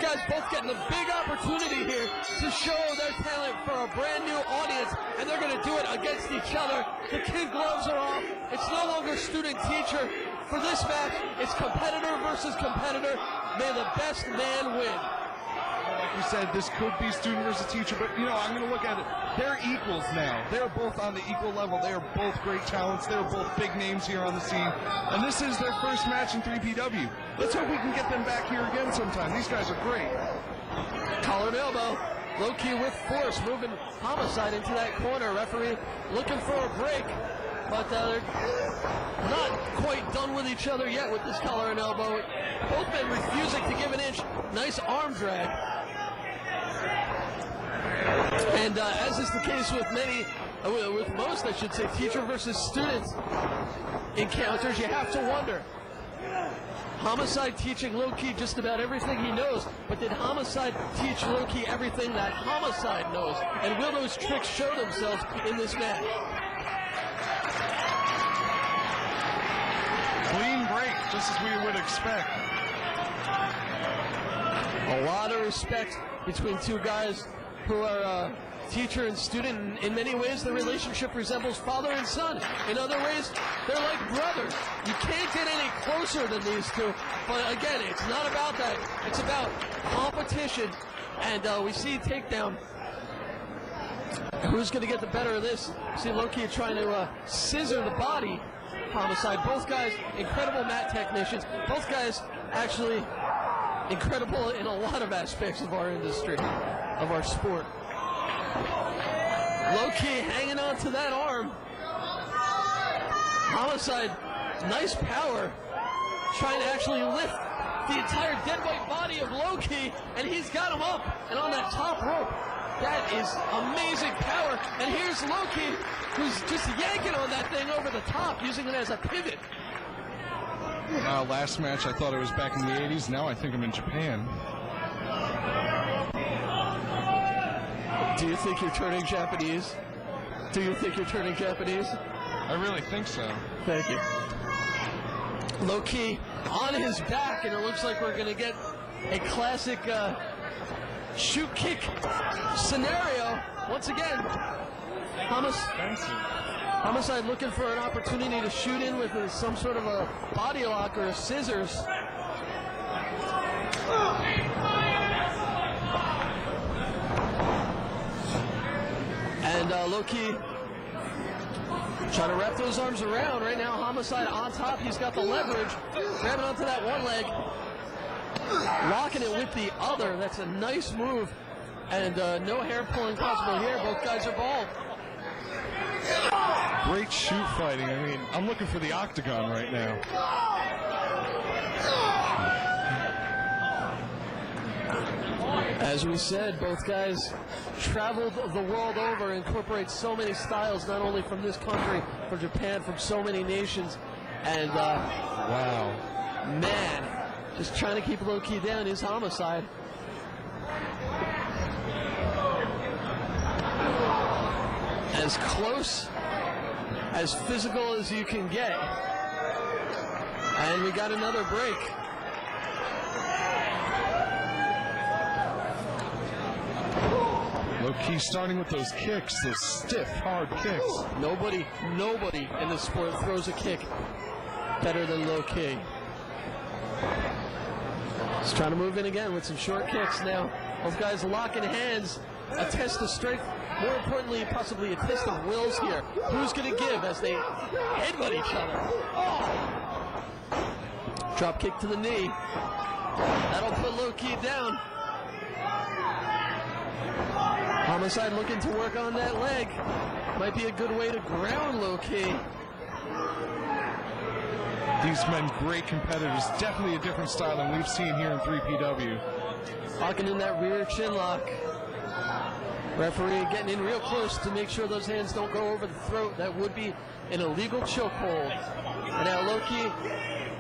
guys both getting a big opportunity here to show their talent for a brand new audience, and they're going to do it against each other. The kid gloves are off. It's no longer student-teacher. For this match, it's competitor versus competitor. May the best man win. Like you said, this could be student versus teacher, but, you know, I'm going to look at it. They're equals now. They're both on the equal level. They are both great talents. They're both big names here on the scene. And this is their first match in 3PW. Let's hope we can get them back here again sometime. These guys are great. Collar and elbow. Low-key with force, moving Homicide into that corner. Referee looking for a break, but they're not quite done with each other yet with this collar and elbow. Both men refusing to give an inch. Nice arm drag. And as is the case with many, with most, I should say, teacher versus student encounters, you have to wonder. Homicide teaching Low-Key just about everything he knows, but did Homicide teach Low-Key everything that Homicide knows? And will those tricks show themselves in this match? Clean break, just as we would expect. A lot of respect between two guys who are teacher and student. In many ways, the relationship resembles father and son. In other ways, they're like brothers. You can't get any closer than these two. But again, it's not about that. It's about competition. And we see takedown. Who's going to get the better of this? See Low-Key trying to scissor the body. Homicide. Both guys, incredible mat technicians. Both guys actually incredible in a lot of aspects of our industry, of our sport. Low-Key hanging on to that arm. Homicide, nice power, trying to actually lift the entire dead weight body of Low-Key, and he's got him up and on that top rope. That is amazing power. And here's Low-Key, who's just yanking on that thing over the top, using it as a pivot. Last match, I thought it was back in the 80s. Now I think I'm in Japan. Do you think you're turning Japanese? Do you think you're turning Japanese? I really think so. Thank you. Low-Key on his back, and it looks like we're going to get a classic shoot kick scenario. Once again, Homicide looking for an opportunity to shoot in with some sort of a body lock or a scissors. And Low-Key trying to wrap those arms around. Right now, Homicide on top. He's got the leverage. Grabbing onto that one leg. Locking it with the other. That's a nice move. And no hair pulling possible here. Both guys are bald. Great shoot fighting. I mean, I'm looking for the octagon right now. As we said, both guys traveled the world over, incorporate so many styles, not only from this country, from Japan, from so many nations. And, wow. Man, just trying to keep Low-Key down is Homicide. As close, as physical as you can get. And we got another break. Low-Key starting with those kicks, those stiff, hard kicks. Nobody in this sport throws a kick better than Low-Key. He's trying to move in again with some short kicks now. Both guys locking hands, a test of strength. More importantly, possibly a test of wills here. Who's going to give as they headbutt each other? Oh. Drop kick to the knee. That'll put Low-Key down. Homicide looking to work on that leg. Might be a good way to ground Low-Key. These men, great competitors. Definitely a different style than we've seen here in 3PW. Locking in that rear chin lock. Referee getting in real close to make sure those hands don't go over the throat. That would be an illegal chokehold. And now Low-Key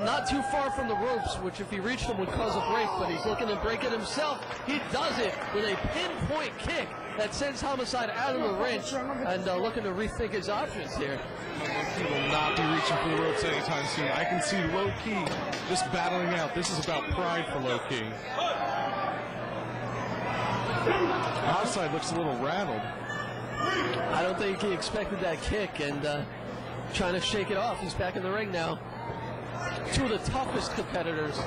not too far from the ropes, which if he reached them would cause a break, but he's looking to break it himself. He does it with a pinpoint kick that sends Homicide out of the ring and looking to rethink his options here. Low-Key will not be reaching for the ropes anytime soon. I can see Low-Key just battling out. This is about pride for Low-Key. Homicide looks a little rattled. I don't think he expected that kick, and trying to shake it off. He's back in the ring now. Two of the toughest competitors,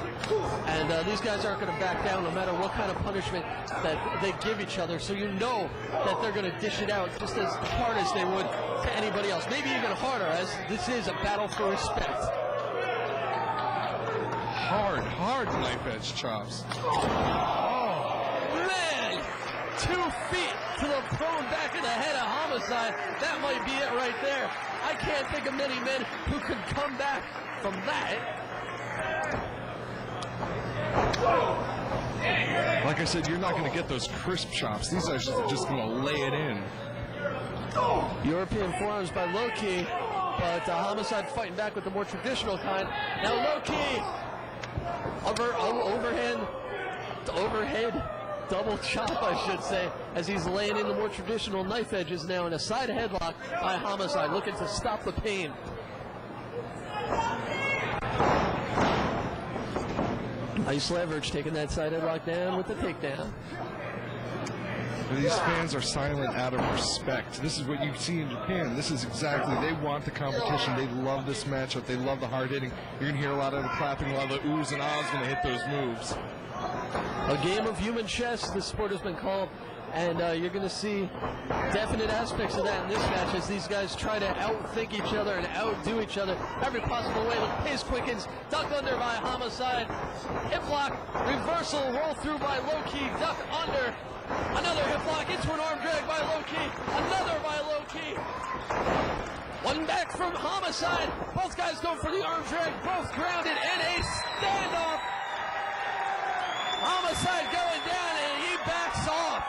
and these guys aren't going to back down no matter what kind of punishment that they give each other. So you know that they're going to dish it out just as hard as they would to anybody else, maybe even harder, as this is a battle for respect. Hard knife edge chops. Man, 2 feet to the prone back of the head of Homicide. That might be it right there. I can't think of many men who could come back from that. Like I said, you're not going to get those crisp chops. These guys are just going to lay it in. European forearms by Low-Key, but Homicide fighting back with the more traditional kind. Now Low-Key, overhead double chop, I should say, as he's laying in the more traditional knife edges now in a side headlock by Homicide, looking to stop the pain. Nice leverage, taking that side headlock down with the takedown. These fans are silent out of respect. This is what you see in Japan. This is exactly, they want the competition. They love this matchup. They love the hard hitting. You're going to hear a lot of the clapping, a lot of the oohs and ahs going to hit those moves. A game of human chess, this sport has been called, and you're going to see definite aspects of that in this match as these guys try to outthink each other and outdo each other every possible way. The pace quickens, duck under by Homicide, hip lock, reversal, roll through by Low-Key, duck under, another hip lock into an arm drag by Low-Key, another by Low-Key. One back from Homicide, both guys go for the arm drag, both grounded, and a standoff. Homicide going down, and he backs off.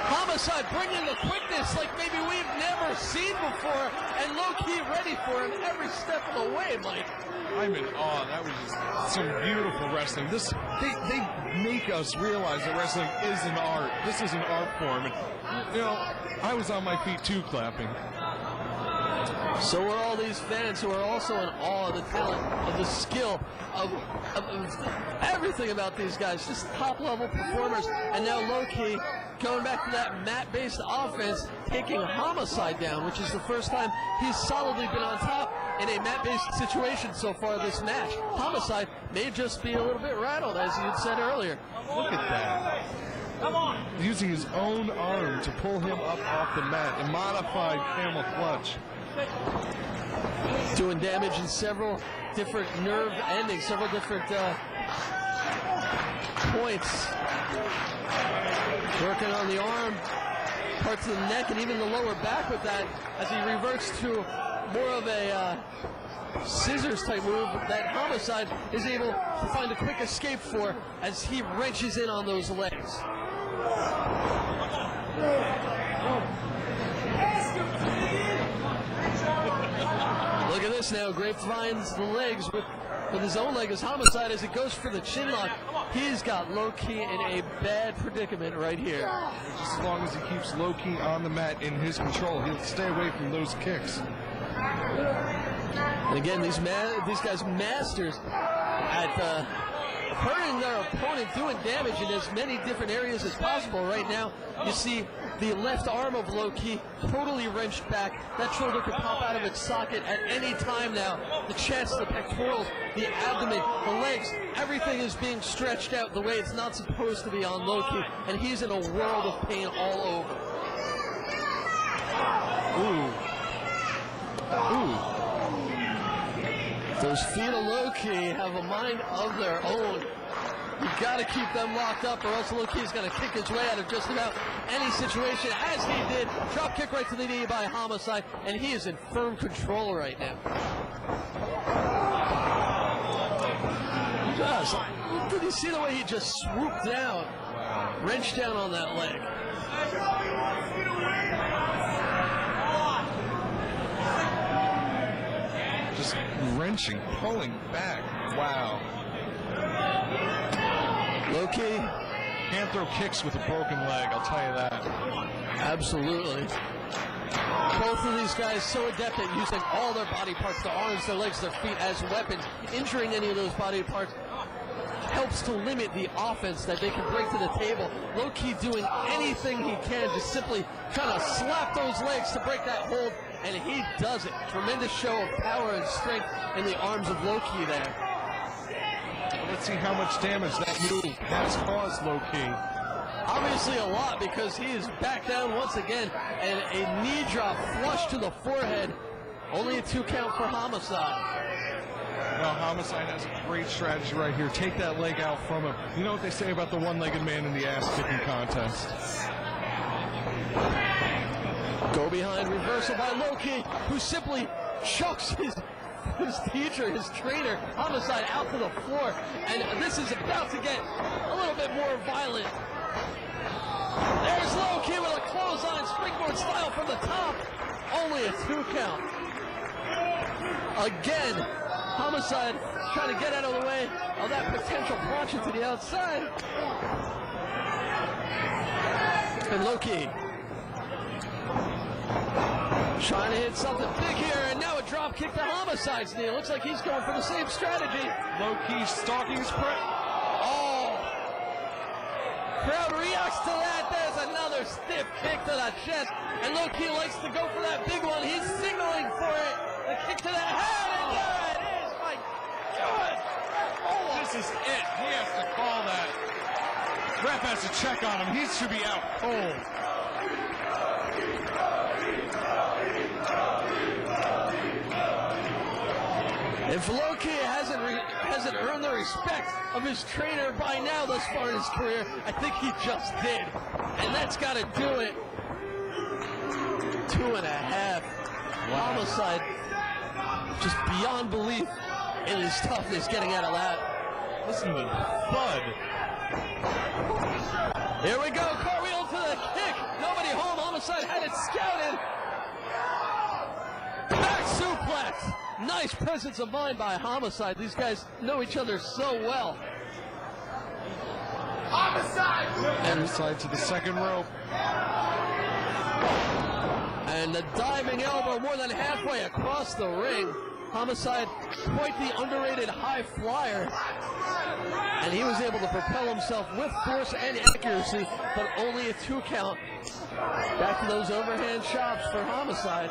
Homicide bringing the quickness like maybe we've never seen before, and Low-Key ready for him every step of the way, Mike. I'm in awe. That was just some beautiful wrestling. They make us realize that wrestling is an art. This is an art form. And, you know, I was on my feet too clapping. So are all these fans who are also in awe of the talent, of the skill, of everything about these guys. Just top-level performers. And now Low-Key going back to that mat-based offense, taking Homicide down, which is the first time he's solidly been on top in a mat-based situation so far this match. Homicide may just be a little bit rattled, as you'd said earlier. Look at that. Come on. Using his own arm to pull him up off the mat. A modified camel clutch. Doing damage in several different nerve endings, several different points. Working on the arm, parts of the neck, and even the lower back with that, as he reverts to more of a scissors type move that Homicide is able to find a quick escape for as he wrenches in on those legs. Look at this now. Grape finds the legs with his own leg as Homicide as it goes for the chin lock. He's got Low-Key in a bad predicament right here. Just as long as he keeps Low-Key on the mat in his control, he'll stay away from those kicks. And again, these guys masters at hurting their opponent, doing damage in as many different areas as possible. Right now, you see the left arm of Low-Key totally wrenched back. That shoulder could pop out of its socket at any time now. The chest, the pectorals, the abdomen, the legs, everything is being stretched out the way it's not supposed to be on Low-Key, and he's in a world of pain all over. Ooh. Those feet of Low-Key have a mind of their own. You've got to keep them locked up, or else Low-Key is going to kick his way out of just about any situation, as he did. Drop kick right to the knee by Homicide, and he is in firm control right now. Did you see the way he just swooped down, wrenched down on that leg? Just wrenching, pulling back. Wow. Low-Key can't throw kicks with a broken leg, I'll tell you that. Absolutely. Both of these guys so adept at using all their body parts, their arms, their legs, their feet as weapons, injuring any of those body parts helps to limit the offense that they can bring to the table. Low-key doing anything he can, just simply trying to slap those legs to break that hold, and he does it. Tremendous show of power and strength in the arms of Low-key there. Let's see how much damage that move has caused Low-key. Obviously a lot, because he is back down once again, and a knee drop flush to the forehead. Only a 2 count for Homicide. Well, Homicide has a great strategy right here. Take that leg out from him. You know what they say about the one-legged man in the ass-kicking contest. Go behind reversal by Low-key, who simply chucks his teacher, his trainer, Homicide, out to the floor. And this is about to get a little bit more violent. There's Low-key with a clothesline springboard style from the top. Only a 2 count. Again, Homicide trying to get out of the way of that potential punch into the outside. And Low-key trying to hit something big here, and now a drop kick to Homicide's knee. It looks like he's going for the same strategy. Low-key stalking his prey. Oh! Crowd reacts to that. There's another stiff kick to the chest, and Low-key likes to go for that big one. He's signaling for it. The kick to the head, and there it is. My God! Oh, This is it. He has to call that. Ref has to check on him. He should be out cold. If Low-key hasn't earned the respect of his trainer by now thus far in his career, I think he just did. And that's got to do it. 2.5. Homicide, just beyond belief in his toughness getting out of that. Listen to the thud. Here we go, cartwheel to the kick. Nobody home. Homicide had it scouted. Back suplex. Nice presence of mind by Homicide. These guys know each other so well. Homicide to the second rope. And the diving elbow more than halfway across the ring. Homicide, quite the underrated high flyer. And he was able to propel himself with force and accuracy, but only a 2 count. Back to those overhand chops for Homicide.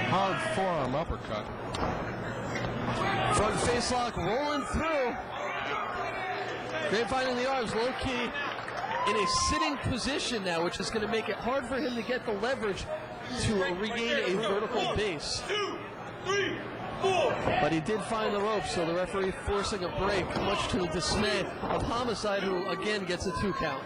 Hard forearm uppercut. Front face lock rolling through. Grapevine in the arms. Low-key in a sitting position now, which is going to make it hard for him to get the leverage to regain a vertical base. 2, 3, 4. But he did find the rope, so the referee forcing a break, much to the dismay of Homicide, who again gets a 2 count.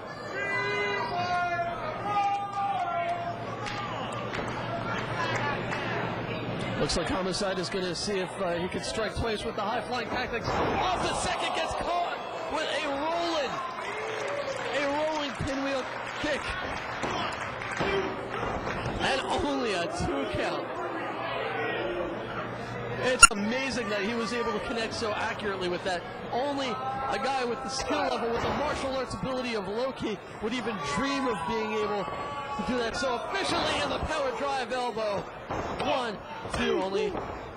Looks like Homicide is going to see if he can strike twice with the high-flying tactics. Off the second, gets caught with a rolling pinwheel kick. And only a 2 count. It's amazing that he was able to connect so accurately with that. Only a guy with the skill level, with the martial arts ability of Low-key would even dream of being able to do that so efficiently, in the power drive elbow. 1, 2, only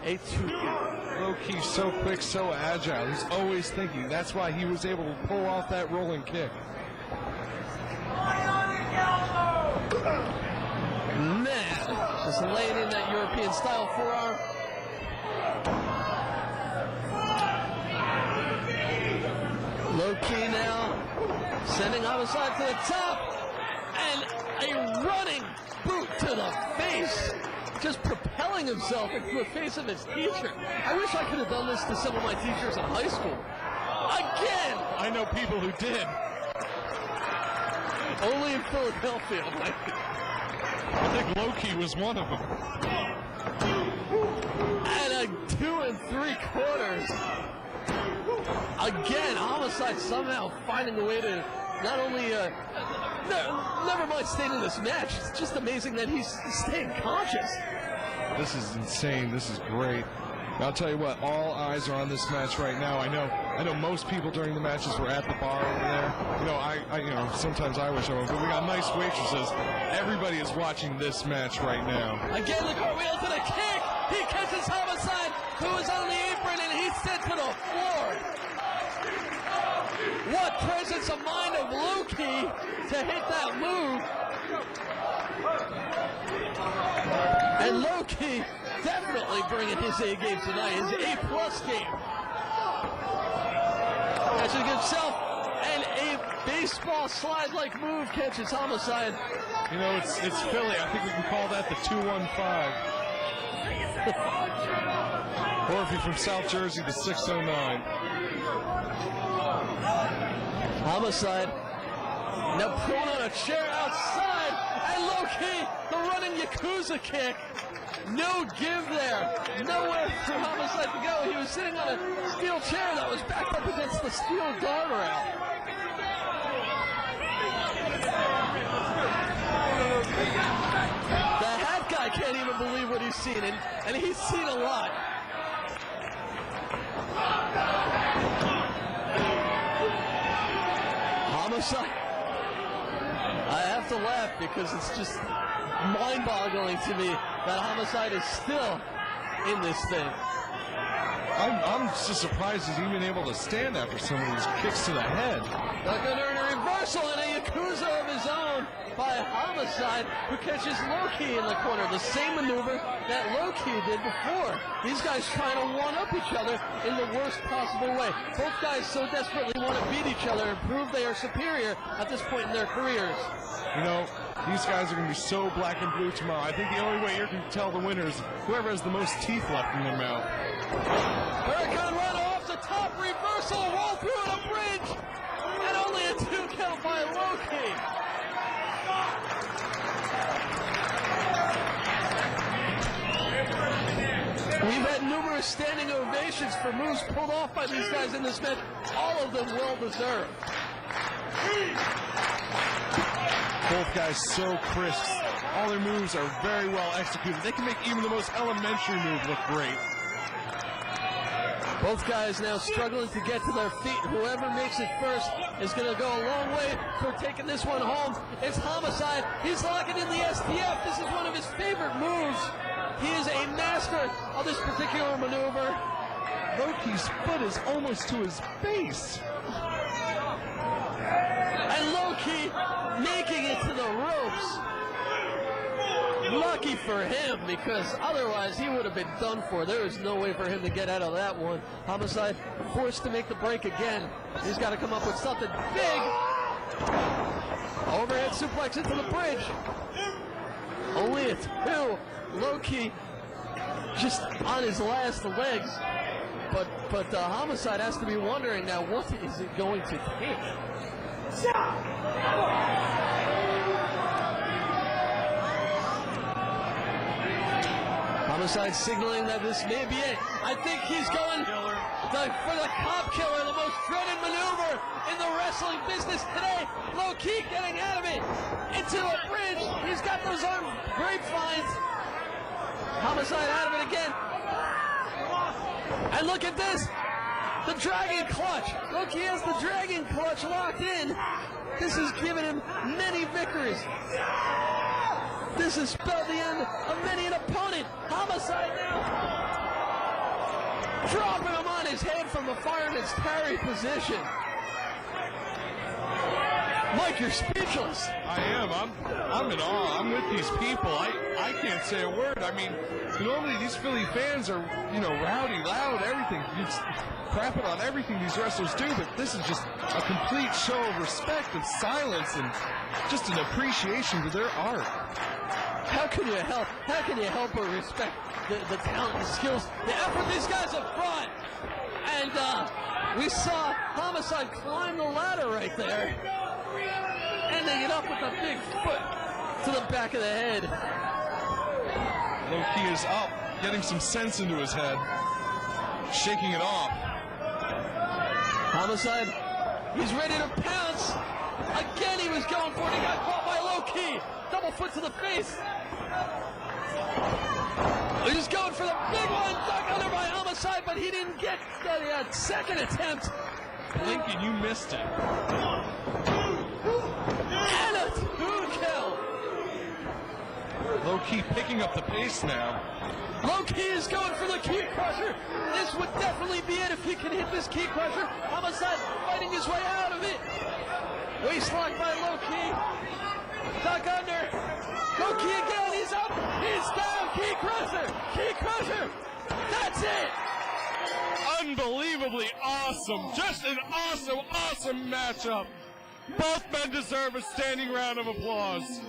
a 2 count. Low-key so quick, so agile. He's always thinking. That's why he was able to pull off that rolling kick. Man, just laying in that European style forearm. Low-key now sending Homicide to the top, and a running boot to the face, just propelling himself into the face of his teacher. I wish I could have done this to some of my teachers in high school. Again! I know people who did. Only in Philadelphia. I think Low-key was one of them. And a 2 3/4. Again, Homicide somehow finding a way to not only, never mind staying in this match, it's just amazing that he's staying conscious. This is insane. This is great. I'll tell you what, all eyes are on this match right now. I know most people during the matches were at the bar over there. You know, sometimes I wish I were, but we got nice waitresses. Everybody is watching this match right now. Again, the cartwheel to the kick. He catches Homicide, who is sent to the floor. What presence of mind of Loki to hit that move. And Loki definitely bringing his A game tonight, his A+ game. Catching himself, and a baseball slide-like move catches Homicide. You know, it's Philly. I think we can call that the 215. Or if you're from South Jersey, the 609. Homicide now prone on a chair outside, and Loki, the running Yakuza kick. No give there. Nowhere for Homicide to go. He was sitting on a steel chair that was backed up against the steel guardrail. The hat guy can't even believe what he's seen, and he's seen a lot. Homicide. I have to laugh because it's just mind-boggling to me that Homicide is still in this thing. I'm just surprised he's even able to stand after some of these kicks to the head. Not going to earn a reversal and a Yakuza of his own by Homicide, who catches Loki in the corner. The same maneuver that Loki did before. These guys trying to one-up each other in the worst possible way. Both guys so desperately want to beat each other and prove they are superior at this point in their careers. You know, these guys are going to be so black and blue tomorrow. I think the only way you're going to tell the winner is whoever has the most teeth left in their mouth. Hurricane run off the top, reversal, roll through at a bridge, and only a 2 count by Loki. We've had numerous standing ovations for moves pulled off by these guys in this match, all of them well-deserved. Both guys so crisp. All their moves are very well executed. They can make even the most elementary move look great. Both guys now struggling to get to their feet. Whoever makes it first is going to go a long way for taking this one home. It's Homicide. He's locking in the STF. This is one of his favorite moves. He is a master of this particular maneuver. Loki's foot is almost to his face. And Loki making it to the ropes. Lucky for him, because otherwise he would have been done for. There is no way for him to get out of that one. Homicide forced to make the break again. He's got to come up with something big. Overhead suplex into the bridge. Only a 2. Loki just on his last legs. But Homicide has to be wondering now, what is it going to take? Homicide signaling that this may be it. I think he's going for the cop killer, the most dreaded maneuver in the wrestling business today. Low-key getting out of it into a bridge. He's got those arm grapevines. Homicide out of it again. And look at this. The dragon clutch. Look, he has the dragon clutch locked in. This has given him many victories. This has spelled the end of many an opponent. Homicide now dropping him on his head from the fireman's carry position. Mike, you're speechless. I am. I'm in awe. I'm with these people. I can't say a word. I mean, normally these Philly fans are, rowdy, loud, everything. You crap it on everything these wrestlers do, but this is just a complete show of respect and silence and just an appreciation for their art. How can you help but respect the talent, the skills, the effort these guys have brought? And we saw Homicide climb the ladder right there. Ending it up with a big foot to the back of the head. Loki is up, getting some sense into his head, shaking it off. Homicide, he's ready to pounce. Again, he was going for it. He got caught by Loki. Double foot to the face. He's going for the big one. Dug under by Homicide, but he didn't get that second attempt. Lincoln, you missed it. And a 2 count. Low-key picking up the pace now. Low-key is going for the key crusher. This would definitely be it if he can hit this key crusher. Homicide fighting his way out of it. Waistlock by Low-key. Duck under. Low-key again. He's up. He's down. Key crusher. Key crusher. That's it. Unbelievably awesome. Just an awesome, awesome matchup. Both men deserve a standing round of applause.